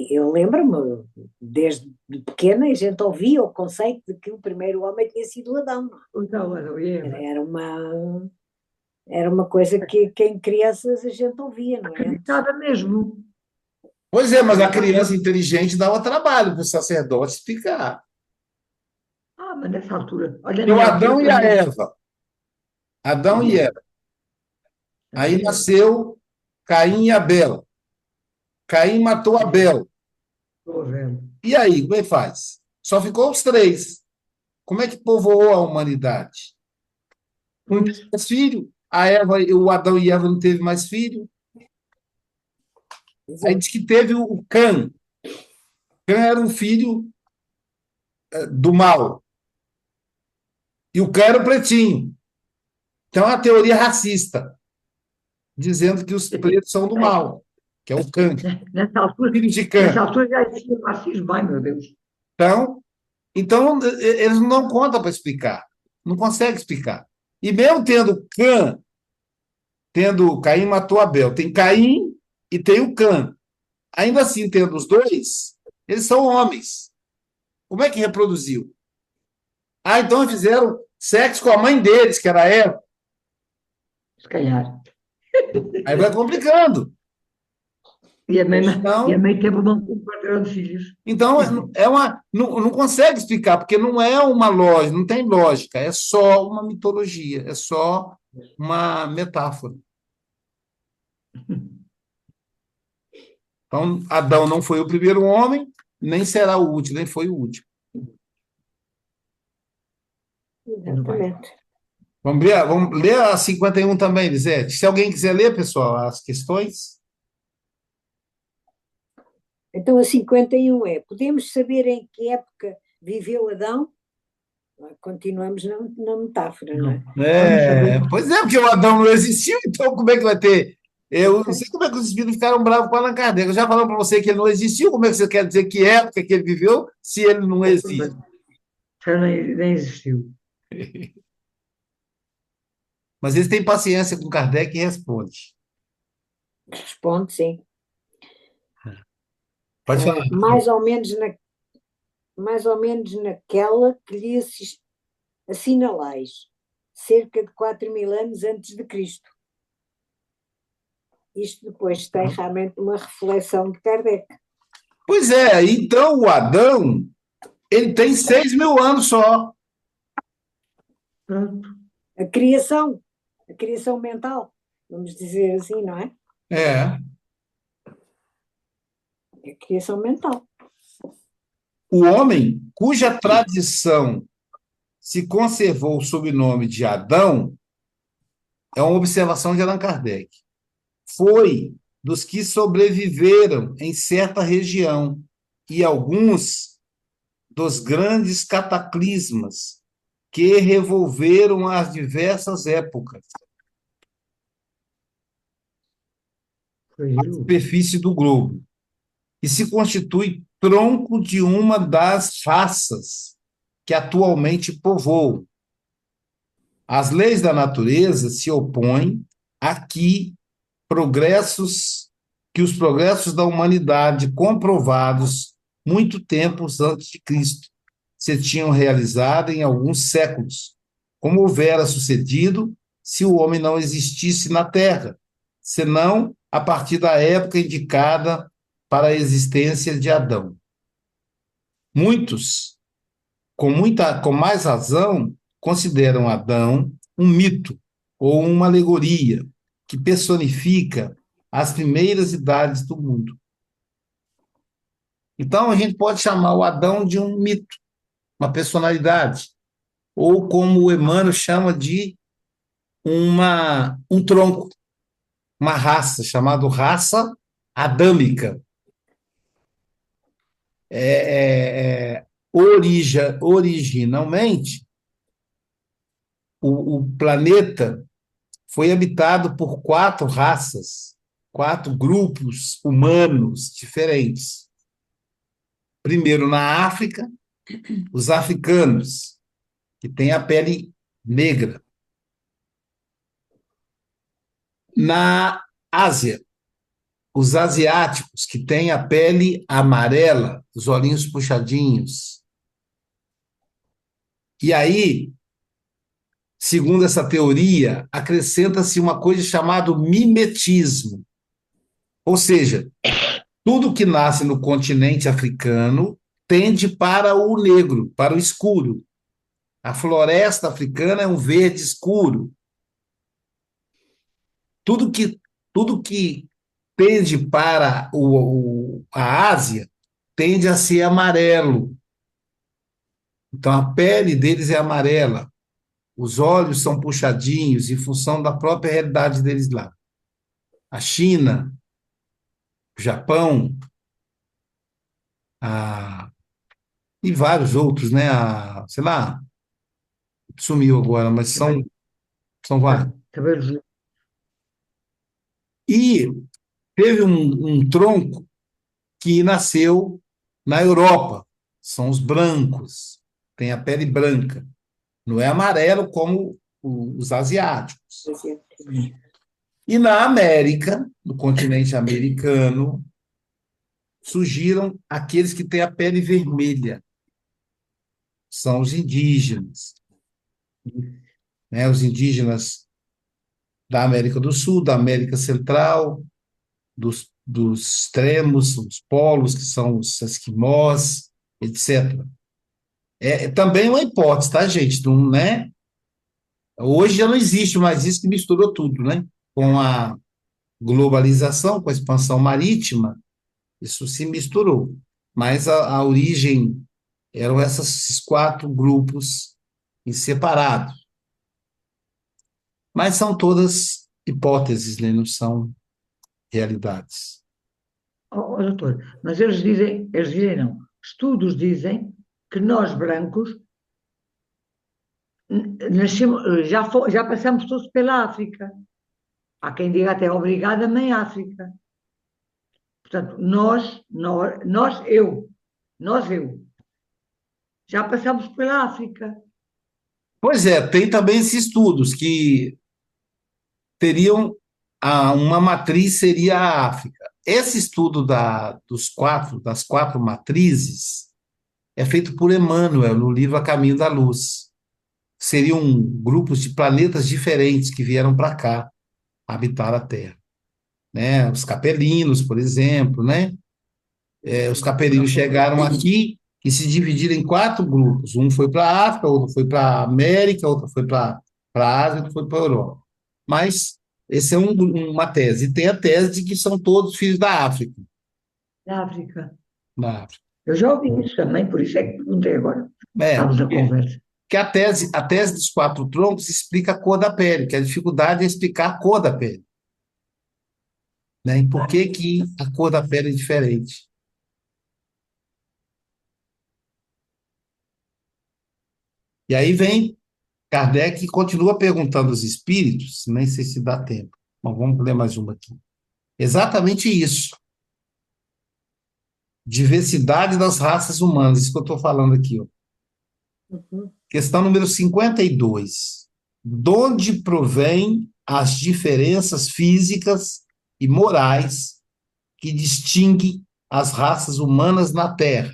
Eu lembro-me, desde pequena, a gente ouvia o conceito de que o primeiro homem tinha sido Adão. Não então, Adão e é? Eva. Era uma coisa que em crianças a gente ouvia, não é? Acreditava mesmo. Pois é, mas a Acreditava. criança inteligente dava trabalho para o sacerdote explicar. Ah, mas nessa altura, olha, na E o minha altura Adão e a também. Eva. Adão e Sim, Eva. Aí também é. nasceu Caim e Abel. Caim matou Abel. Estou a ver. E aí, como é que faz? Só ficou os três. Como é que povoou a humanidade? Não Pois, teve mais filho. O Adão e Eva não teve mais filho. Aí Exato. diz que teve o Cã. Cã era um filho do mal. E o Cã era o pretinho. Então, é uma teoria racista, dizendo que os pretos são do mal, que é o Cã, nessa altura, filho de nessa Cã. altura já existia racismo, ai meu Deus. Então, eles não contam para explicar. Não conseguem explicar. E mesmo tendo Caim matou Abel, tem Caim e tem o Cã. Ainda assim, tendo os dois, eles são homens. Como é que reproduziu? Ah, então fizeram sexo com a mãe deles, que era Eva. Se calhar. Aí vai complicando. E a Então, mãe teve um quarteirão de filhos. então não consegue explicar, porque não é uma lógica, não tem lógica, é só uma mitologia, é só uma metáfora. Então, Adão não foi o primeiro homem, nem será o último, nem foi o último. Tudo bem. Exatamente. Vamos ler a 51 também, Lisete. Se alguém quiser ler, pessoal, as questões. Então a 51 é: podemos saber em que época viveu Adão? Continuamos na metáfora, não é? Vamos saber. Pois é, porque o Adão não existiu, então como é que vai ter? Eu não sei como é que os espíritos ficaram bravos com Allan Kardec. Eu já falei para você que ele não existiu, como é que você quer dizer que época que ele viveu se ele não existe? Já nem existiu. Mas eles têm paciência com Kardec e responde. Responde, sim. Pode falar. Mais ou menos naquela que lhe assinalais, cerca de 4.000 anos antes de Cristo. Isto depois tem realmente uma reflexão de Kardec. Pois é, então o Adão, ele tem 6.000 anos só. Pronto. A criação mental, vamos dizer assim, não é? É. A criação mental. O homem cuja tradição se conservou sob o nome de Adão é uma observação de Allan Kardec. Foi dos que sobreviveram em certa região e alguns dos grandes cataclismas que revolveram as diversas épocas, Foi a eu. superfície do globo, e se constitui tronco de uma das raças que atualmente povoam. As leis da natureza se opõem a que os progressos da humanidade comprovados muito tempo antes de Cristo se tinham realizado em alguns séculos, como houvera sucedido se o homem não existisse na Terra, senão a partir da época indicada para a existência de Adão. Muitos, com mais razão, consideram Adão um mito ou uma alegoria que personifica as primeiras idades do mundo. Então, a gente pode chamar o Adão de um mito, uma personalidade, ou como o Emmanuel chama de um tronco, uma raça, chamada raça adâmica. Originalmente, o planeta foi habitado por 4 raças, 4 grupos humanos diferentes. Primeiro, na África, os africanos, que têm a pele negra. Na Ásia, os asiáticos, que têm a pele amarela, os olhinhos puxadinhos. E aí, segundo essa teoria, acrescenta-se uma coisa chamada mimetismo. Ou seja, tudo que nasce no continente africano tende para o negro, para o escuro. A floresta africana é um verde escuro. Tudo que tende para a Ásia tende a ser amarelo. Então, a pele deles é amarela. Os olhos são puxadinhos em função da própria realidade deles lá. A China, o Japão, e vários outros, né? Sei lá, sumiu agora, mas são vários. Cabelos. E teve um tronco que nasceu na Europa, são os brancos, tem a pele branca, não é amarelo como os asiáticos. E na América, no continente americano, surgiram aqueles que têm a pele vermelha, são os indígenas. Né? Os indígenas da América do Sul, da América Central, dos extremos, os polos, que são os esquimós, etc. Também uma hipótese, tá, gente? Não, né? Hoje já não existe mais isso, que misturou tudo, né? Com a globalização, com a expansão marítima, isso se misturou. Mas a origem eram esses 4 grupos em separado. Mas são todas hipóteses, né? Não são realidades. Doutor, mas eles dizem não, estudos dizem que nós brancos Já passamos todos pela África. Há quem diga até obrigada, mãe África. Portanto, eu, já passamos pela África. Pois é, tem também esses estudos que teriam uma matriz seria a África. Esse estudo das quatro matrizes é feito por Emmanuel no livro A Caminho da Luz. Seriam grupos de planetas diferentes que vieram para cá habitar a Terra, né? Os capelinos, por exemplo, né? Os capelinos chegaram aqui e se dividiram em quatro grupos. Um foi para a África, outro foi para a América, outro foi para a Ásia, outro foi para a Europa. Mas esse é uma tese. E tem a tese de que são todos filhos da África. Da África. Da África. Eu já ouvi isso também, por isso é que perguntei agora. Estamos a conversa. Que a tese dos quatro troncos explica a cor da pele, que a dificuldade é explicar a cor da pele. Né? E por que a cor da pele é diferente? E aí vem Kardec e continua perguntando aos espíritos, nem sei se dá tempo, mas vamos ler mais uma aqui. Exatamente isso. Diversidade das raças humanas, isso que eu estou falando aqui. Ó. Questão número 52. De onde provém as diferenças físicas e morais que distinguem as raças humanas na Terra?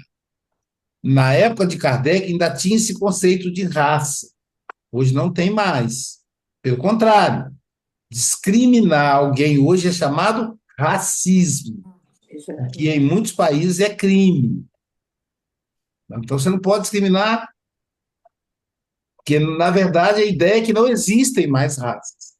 Na época de Kardec ainda tinha esse conceito de raça. Hoje não tem mais. Pelo contrário, discriminar alguém hoje é chamado racismo, que em muitos países é crime. Então você não pode discriminar, porque na verdade a ideia é que não existem mais raças,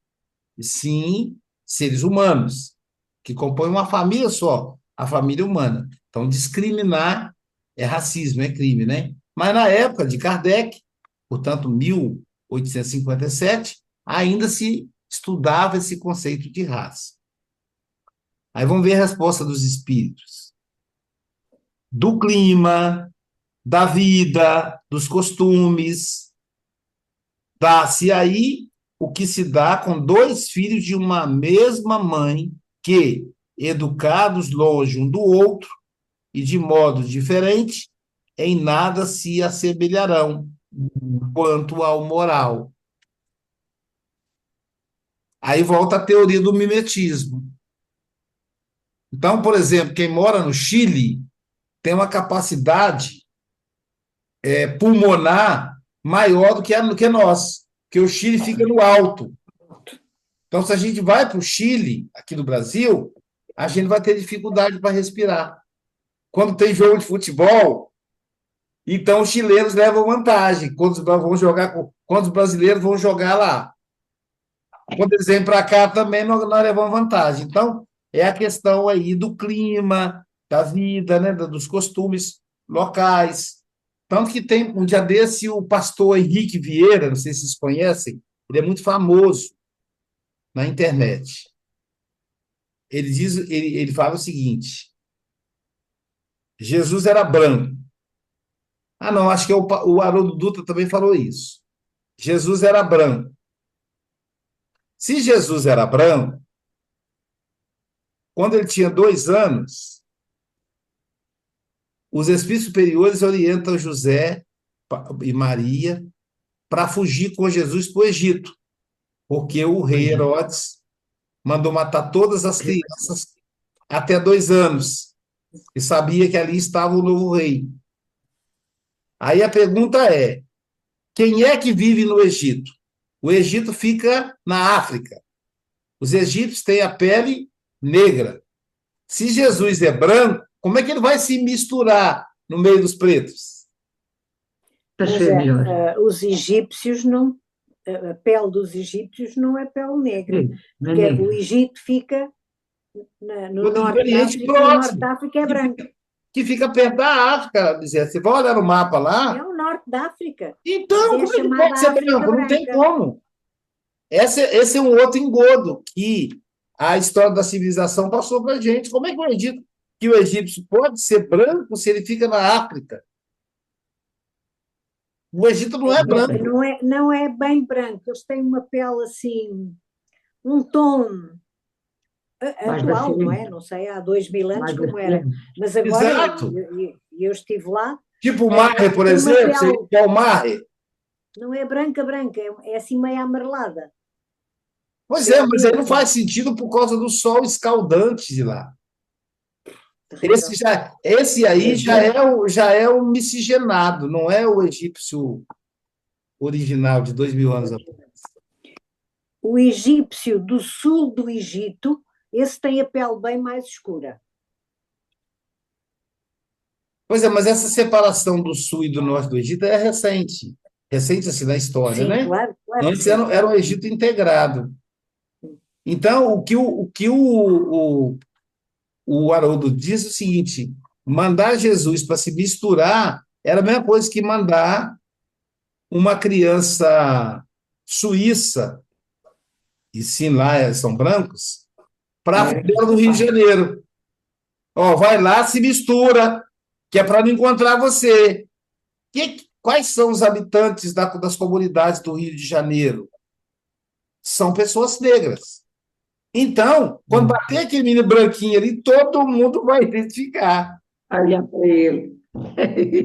e sim seres humanos, que compõem uma família só, a família humana. Então discriminar é racismo, é crime, né? Mas na época de Kardec, portanto 1857, ainda se estudava esse conceito de raça. Aí vamos ver a resposta dos espíritos. Do clima, da vida, dos costumes. Dá-se aí o que se dá com dois filhos de uma mesma mãe que, educados longe um do outro e de modo diferente, em nada se assemelharão quanto ao moral. Aí volta a teoria do mimetismo. Então, por exemplo, quem mora no Chile tem uma capacidade pulmonar maior do que nós, porque o Chile fica no alto. Então, se a gente vai para o Chile, aqui no Brasil, a gente vai ter dificuldade para respirar. Quando tem jogo de futebol, então os chilenos levam vantagem quando os brasileiros vão jogar lá. Quando eles vêm para cá também, nós levamos vantagem. Então, é a questão aí do clima, da vida, né, dos costumes locais. Tanto que tem um dia desse o pastor Henrique Vieira, não sei se vocês conhecem, ele é muito famoso na internet. Ele fala o seguinte: Jesus era branco. Ah, não, acho que o Haroldo Dutra também falou isso. Jesus era branco. Se Jesus era branco, quando ele tinha 2 anos, os espíritos superiores orientam José e Maria para fugir com Jesus para o Egito, porque o rei Herodes mandou matar todas as crianças até 2 anos e sabia que ali estava o novo rei. Aí a pergunta é: quem é que vive no Egito? O Egito fica na África. Os egípcios têm a pele negra. Se Jesus é branco, como é que ele vai se misturar no meio dos pretos? Para ser melhor. Os egípcios não. A pele dos egípcios não é pele negra, porque o Egito fica no norte da África, o norte da África é branco. Que fica perto da África, dizer. Você vai olhar no mapa lá. É o norte da África. Então, como é que pode ser branco? Não tem como. Esse é um outro engodo que a história da civilização passou para a gente. Como é que o egípcio pode ser branco se ele fica na África? O Egito não é branco. Não é bem branco, eles têm uma pele assim, um tom atual, não é? Não sei, há 2000 anos como era. Mas agora, Exato. eu estive lá. Tipo o Marre, por exemplo, que é o Marre. Não é branca, é assim meio amarelada. Pois é, mas aí não faz sentido por causa do sol escaldante de lá. Esse aí já é o miscigenado, não é o egípcio original de 2000 anos atrás. O egípcio do sul do Egito, esse tem a pele bem mais escura. Pois é, mas essa separação do sul e do norte do Egito é recente. Recente, assim, na história, Sim, né? claro. Antes era um Egito integrado. Então, o que o Haroldo diz é o seguinte: mandar Jesus para se misturar era a mesma coisa que mandar uma criança suíça, e sim, lá são brancos, para a favela do Rio de Janeiro. Ó, vai lá, se mistura, que é para não encontrar você. Quais são os habitantes das comunidades do Rio de Janeiro? São pessoas negras. Então, quando bater aquele menino branquinho ali, todo mundo vai identificar. Olha para ele.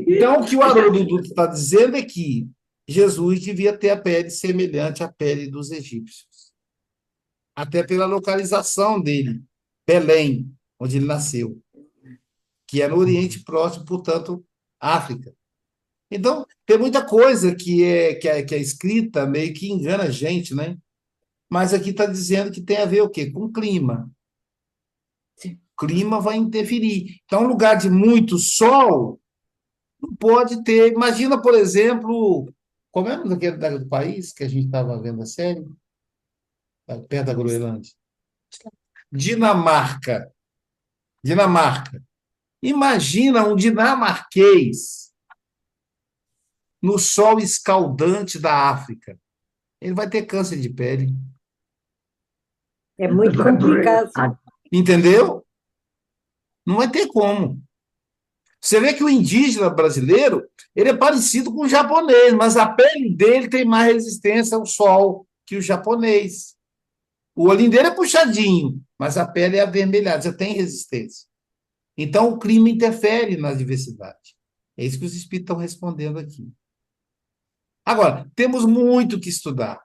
Então, o que o Haroldo Dutra está dizendo é que Jesus devia ter a pele semelhante à pele dos egípcios. Até pela localização dele, Belém, onde ele nasceu, que é no Oriente Próximo, portanto, África. Então, tem muita coisa que é escrita meio que engana a gente, né? Mas aqui está dizendo que tem a ver o quê? Com o clima. O clima vai interferir. Então, um lugar de muito sol não pode ter. Imagina, por exemplo, como é o nome daquele do país que a gente estava vendo a série? Perto da Groenlândia. Dinamarca. Dinamarca. Imagina um dinamarquês no sol escaldante da África. Ele vai ter câncer de pele. É muito complicado. Entendeu? Não vai ter como. Você vê que o indígena brasileiro, ele é parecido com o japonês, mas a pele dele tem mais resistência ao sol que o japonês. O olhinho dele é puxadinho, mas a pele é avermelhada, já tem resistência. Então, o clima interfere na diversidade. É isso que os espíritos estão respondendo aqui. Agora, temos muito que estudar.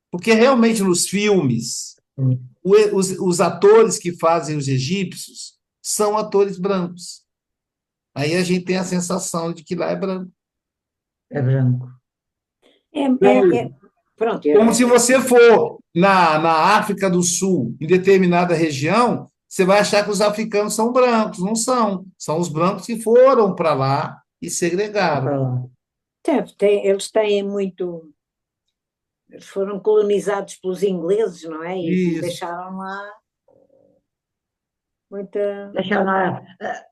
Porque realmente nos filmes, os atores que fazem os egípcios são atores brancos. Aí a gente tem a sensação de que lá é branco. É branco. Pronto, Como se você for na África do Sul, em determinada região, você vai achar que os africanos são brancos. Não são. São os brancos que foram para lá e segregaram. Eles têm muito. Eles foram colonizados pelos ingleses, não é? E deixaram lá muita. Deixaram lá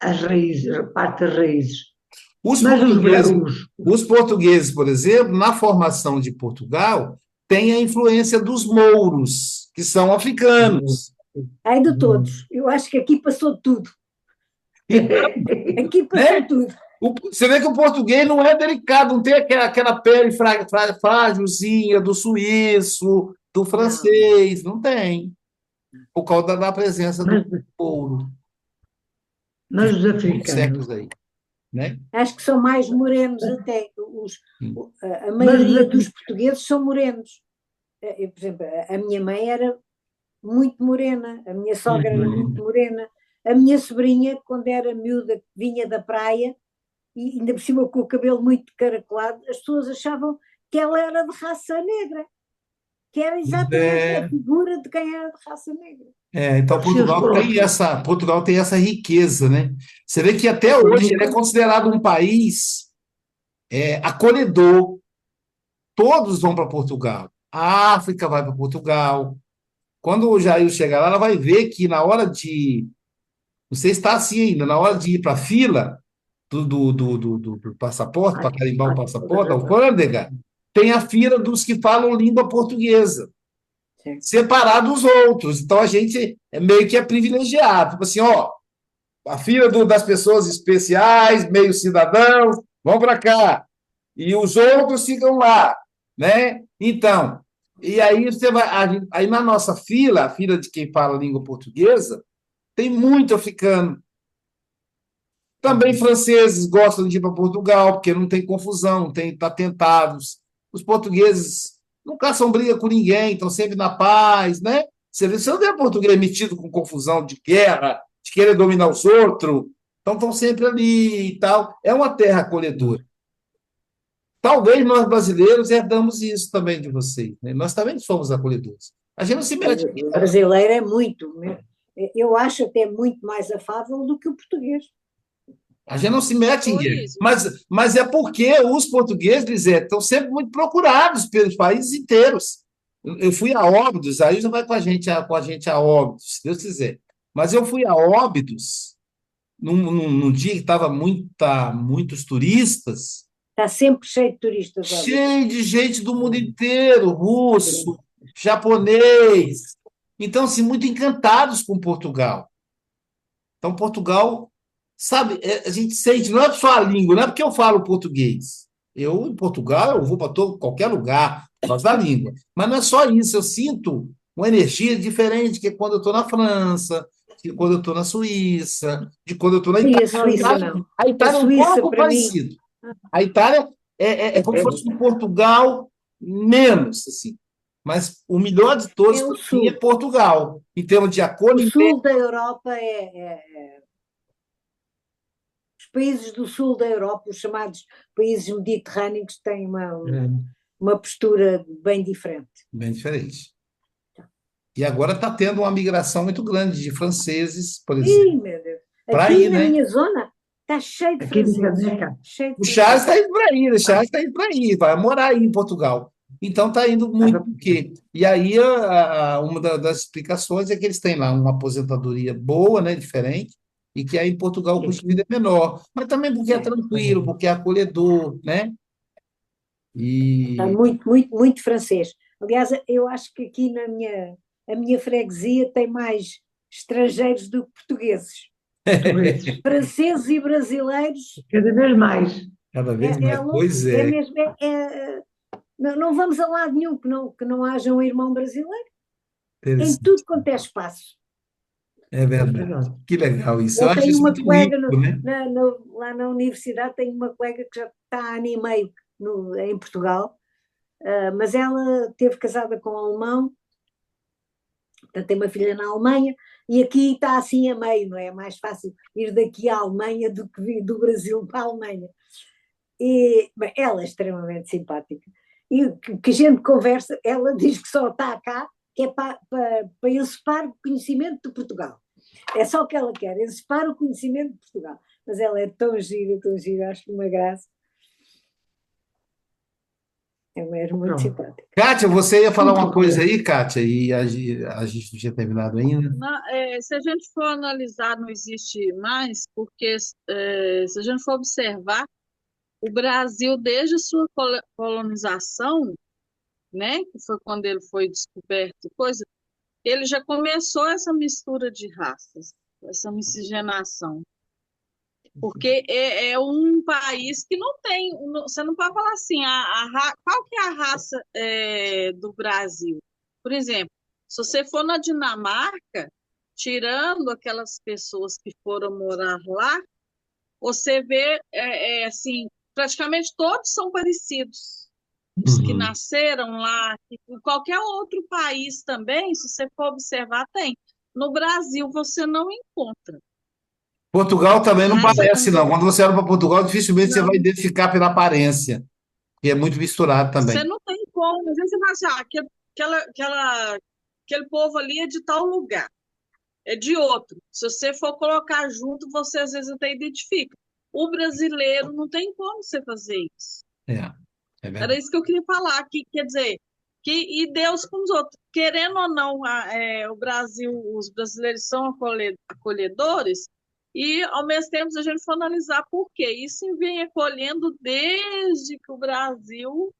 as raízes, a parte das raízes. Os portugueses, por exemplo, na formação de Portugal, têm a influência dos mouros, que são africanos. Ai, de todos. Eu acho que aqui passou tudo. Aqui passou tudo. Você vê que o português não é delicado, não tem aquela pele frágilzinha do suíço, do francês, não tem. Por causa da presença do ouro. Mas os africanos. Aí, né? Acho que são mais morenos até. A maioria dos portugueses são morenos. Por exemplo, a minha mãe era muito morena, a minha sogra era muito morena, a minha sobrinha, quando era miúda, vinha da praia, e ainda por cima com o cabelo muito caracolado, as pessoas achavam que ela era de raça negra, que era exatamente a figura de quem era de raça negra. Então Portugal tem essa riqueza, né? Você vê que até hoje ele é considerado um país acolhedor. Todos vão para Portugal. A África vai para Portugal. Quando o Jair chegar lá, ela vai ver que na hora de... Você está assim ainda, na hora de ir para a fila do passaporte, para carimbar o passaporte, da alfândega, tem a fila dos que falam língua portuguesa, separado dos outros. Então, a gente meio que é privilegiado. Tipo assim, a fila das pessoas especiais, meio cidadãos, vão para cá. E os outros ficam lá, né? Então, e aí você vai, aí na nossa fila, a fila de quem fala língua portuguesa, tem muito africano. Também franceses gostam de ir para Portugal, porque não tem confusão, não tem atentados. Os portugueses não caçam briga com ninguém, estão sempre na paz, né? Você não vê português metido com confusão de guerra, de querer dominar os outros. Então estão sempre ali e tal. É uma terra acolhedora. Talvez nós brasileiros herdamos isso também de vocês, né? Nós também somos acolhedores. A gente não se mete. O brasileiro é muito, né? Eu acho até muito mais afável do que o português. A gente não se mete em Por guerra. isso. Mas é porque os portugueses, Lisete, estão sempre muito procurados pelos países inteiros. Eu fui a Óbidos, aí não vai com a gente a Óbidos, se Deus quiser. Mas eu fui a Óbidos num dia que estava muitos turistas, Está sempre cheio de turistas, olha. cheio de gente do mundo inteiro, russo, japonês. Então, assim, muito encantados com Portugal. Então, Portugal, sabe, a gente sente, não é só a língua, não é porque eu falo português. Eu, em Portugal, eu vou para qualquer lugar, por causa da língua. Mas não é só isso, eu sinto uma energia diferente que quando eu estou na França, que quando eu estou na Suíça, de quando eu estou na E a Itália. Suíça não. A Itália A é um Suíça, pouco para mim, parecido. A Itália é como se fosse um Portugal menos, assim. Mas o melhor de todos, é o para mim, é sul. Portugal, em termos de O acolhimento. sul da Europa os países do sul da Europa, os chamados países mediterrâneos, têm uma postura bem diferente. Bem diferente. E agora está tendo uma migração muito grande de franceses, por exemplo, Ih, meu Deus. para Aqui ir, na né? minha zona está cheio de Aqui de franceses. Caneca. Cheio de O Charles franceses. está indo para aí, o Charles está indo para aí, vai morar aí em Portugal. Então está indo muito, por quê? E aí uma das explicações é que eles têm lá uma aposentadoria boa, né, diferente, e que aí em Portugal o custo de vida é menor, mas também porque é tranquilo, porque é acolhedor, né? Está E muito, muito, muito francês. Aliás, eu acho que aqui a minha freguesia tem mais estrangeiros do que portugueses. Portugueses. Franceses e brasileiros Cada vez mais. cada vez é mais, louco, pois é é, mesmo, não vamos a lado nenhum que não haja um irmão brasileiro, em interessante. tudo quanto é espaço. É verdade. Que legal isso. Eu Eu acho tenho isso uma muito colega rico, né? lá na universidade, tenho uma colega que já está há ano e meio em Portugal, mas ela teve casada com um alemão, portanto tem uma filha na Alemanha, e aqui está assim a meio, não é? É mais fácil ir daqui à Alemanha do que vir do Brasil para a Alemanha. E bem, ela é extremamente simpática. E que a gente conversa, ela diz que só está cá, que é para encepar o conhecimento de Portugal. É só o que ela quer, encepar o conhecimento de Portugal. Mas ela é tão gira, acho uma graça. É mesmo muito Pronto. simpática. Kátia, você ia falar uma Muito coisa bem. aí, Kátia, e a gente não tinha terminado ainda. Se a gente for analisar, não existe mais, porque se a gente for observar, o Brasil, desde a sua colonização, né, que foi quando ele foi descoberto, e coisa, ele já começou essa mistura de raças, essa miscigenação. Porque é um país que não tem, você não pode falar assim, qual que é a raça do Brasil? Por exemplo, se você for na Dinamarca, tirando aquelas pessoas que foram morar lá, você vê, assim, praticamente todos são parecidos. Os que Uhum. nasceram lá, em qualquer outro país também, se você for observar, tem. No Brasil, você não encontra Portugal também não raça parece, como não. Quando você olha para Portugal, dificilmente você vai não. identificar pela aparência, que é muito misturado Você também. não tem como. Às vezes você fala assim, aquele povo ali é de tal lugar, é de outro. Se você for colocar junto, você às vezes até identifica. O brasileiro não tem como você fazer isso. É, é Era verdade. isso que eu queria falar, que quer dizer, e Deus com os outros. Querendo ou não, o Brasil, os brasileiros são acolhedores, e ao mesmo tempo, se a gente for analisar por quê, isso vem acolhendo desde que o Brasil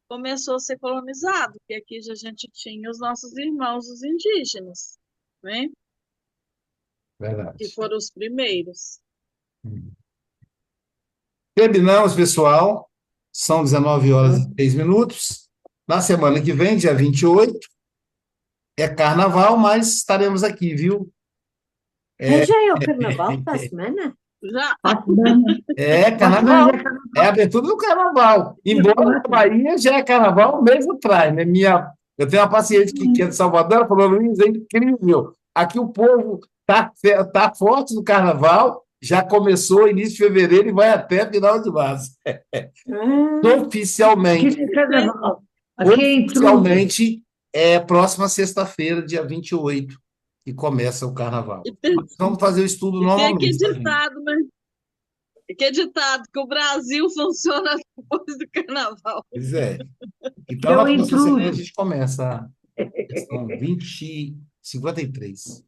começou a ser colonizado, que aqui já a gente tinha os nossos irmãos, os indígenas, né? Que Verdade. foram os primeiros. Hum. Terminamos, pessoal. São 19h06. Na semana que vem, dia 28, é carnaval, mas estaremos aqui, viu? Já é o carnaval para a semana? Já, Para a semana. É Para a semana carnaval. já é carnaval. É a abertura do carnaval. Embora na Bahia já é carnaval mês atrás, né? Eu tenho uma paciente que é de Salvador, ela falou, Luiz, é incrível. Aqui o povo tá forte no carnaval, já começou início de fevereiro e vai até final de março. Ah, Oficialmente, Aqui é carnaval. Aqui é intruso. oficialmente, é próxima sexta-feira, dia 28, que começa o carnaval. e tem, Vamos fazer o estudo e tem normalmente, aquele tá, gente? ditado, né? Que é ditado que o Brasil funciona depois do carnaval. Pois é. Então, É na o próxima semana a intruso. gente começa a questão 53.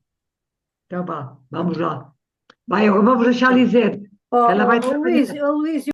Então vá, vamos lá. Vai, agora vamos deixar a Lisete, que ela vai trabalhar. Luís,